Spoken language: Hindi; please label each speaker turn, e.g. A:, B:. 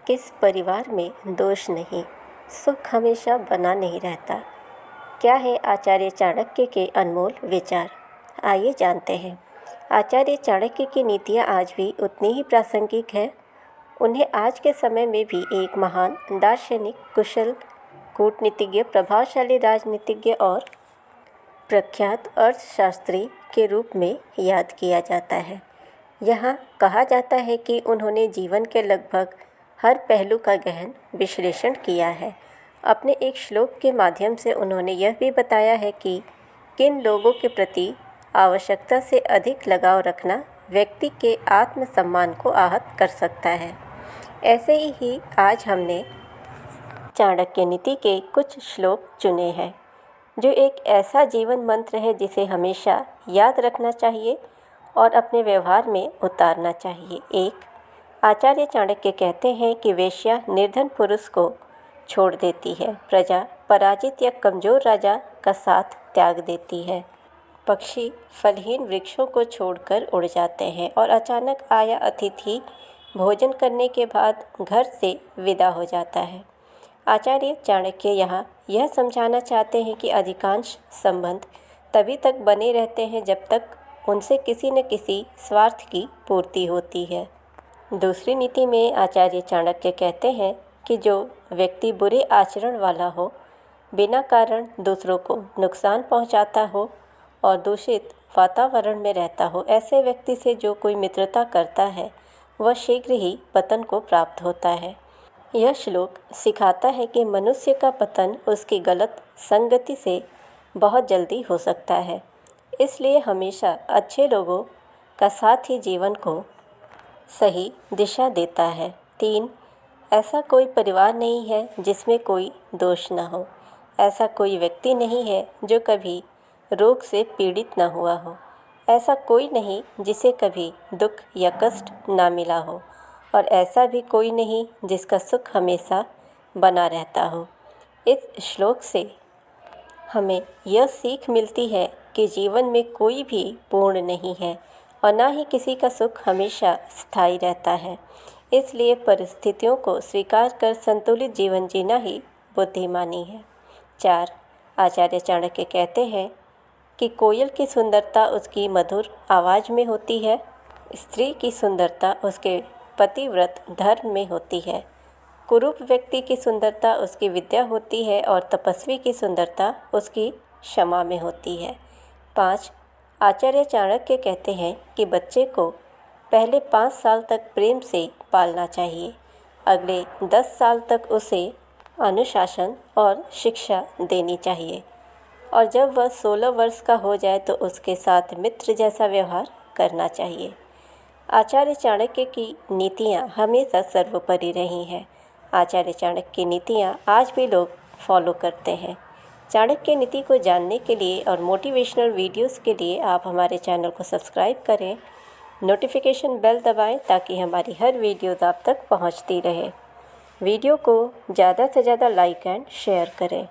A: किस परिवार में दोष नहीं, सुख हमेशा बना नहीं रहता। क्या है आचार्य चाणक्य के अनमोल विचार? आइए जानते हैं। आचार्य चाणक्य की नीतियाँ आज भी उतनी ही प्रासंगिक है। उन्हें आज के समय में भी एक महान दार्शनिक, कुशल कूटनीतिज्ञ, प्रभावशाली राजनीतिज्ञ और प्रख्यात अर्थशास्त्री के रूप में याद किया जाता है। यहाँ कहा जाता है कि उन्होंने जीवन के लगभग हर पहलू का गहन विश्लेषण किया है। अपने एक श्लोक के माध्यम से उन्होंने यह भी बताया है कि किन लोगों के प्रति आवश्यकता से अधिक लगाव रखना व्यक्ति के आत्मसम्मान को आहत कर सकता है। ऐसे ही आज हमने चाणक्य नीति के कुछ श्लोक चुने हैं, जो एक ऐसा जीवन मंत्र है जिसे हमेशा याद रखना चाहिए और अपने व्यवहार में उतारना चाहिए। 1. आचार्य चाणक्य कहते हैं कि वेश्या निर्धन पुरुष को छोड़ देती है, प्रजा पराजित या कमज़ोर राजा का साथ त्याग देती है, पक्षी फलहीन वृक्षों को छोड़कर उड़ जाते हैं और अचानक आया अतिथि भोजन करने के बाद घर से विदा हो जाता है। आचार्य चाणक्य यहाँ यह समझाना चाहते हैं कि अधिकांश संबंध तभी तक बने रहते हैं जब तक उनसे किसी न किसी स्वार्थ की पूर्ति होती है। दूसरी नीति में आचार्य चाणक्य कहते हैं कि जो व्यक्ति बुरे आचरण वाला हो, बिना कारण दूसरों को नुकसान पहुंचाता हो और दूषित वातावरण में रहता हो, ऐसे व्यक्ति से जो कोई मित्रता करता है वह शीघ्र ही पतन को प्राप्त होता है। यह श्लोक सिखाता है कि मनुष्य का पतन उसकी गलत संगति से बहुत जल्दी हो सकता है, इसलिए हमेशा अच्छे लोगों का साथ ही जीवन को सही दिशा देता है। 3. ऐसा कोई परिवार नहीं है जिसमें कोई दोष न हो। ऐसा कोई व्यक्ति नहीं है जो कभी रोग से पीड़ित न हुआ हो। ऐसा कोई नहीं जिसे कभी दुख या कष्ट ना मिला हो, और ऐसा भी कोई नहीं जिसका सुख हमेशा बना रहता हो। इस श्लोक से हमें यह सीख मिलती है कि जीवन में कोई भी पूर्ण नहीं है और ना ही किसी का सुख हमेशा स्थायी रहता है। इसलिए परिस्थितियों को स्वीकार कर संतुलित जीवन जीना ही बुद्धिमानी है। 4. आचार्य चाणक्य कहते हैं कि कोयल की सुंदरता उसकी मधुर आवाज़ में होती है, स्त्री की सुंदरता उसके पतिव्रत धर्म में होती है, कुरूप व्यक्ति की सुंदरता उसकी विद्या होती है और तपस्वी की सुंदरता उसकी क्षमा में होती है। 5. आचार्य चाणक्य कहते हैं कि बच्चे को पहले 5 साल तक प्रेम से पालना चाहिए, अगले 10 साल तक उसे अनुशासन और शिक्षा देनी चाहिए, और जब वह 16 वर्ष का हो जाए तो उसके साथ मित्र जैसा व्यवहार करना चाहिए। आचार्य चाणक्य की नीतियाँ हमेशा सर्वोपरि रही हैं। आचार्य चाणक्य की नीतियाँ आज भी लोग फॉलो करते हैं। चाणक्य नीति को जानने के लिए और मोटिवेशनल वीडियोस के लिए आप हमारे चैनल को सब्सक्राइब करें, नोटिफिकेशन बेल दबाएं ताकि हमारी हर वीडियो आप तक पहुंचती रहे। वीडियो को ज़्यादा से ज़्यादा लाइक एंड शेयर करें।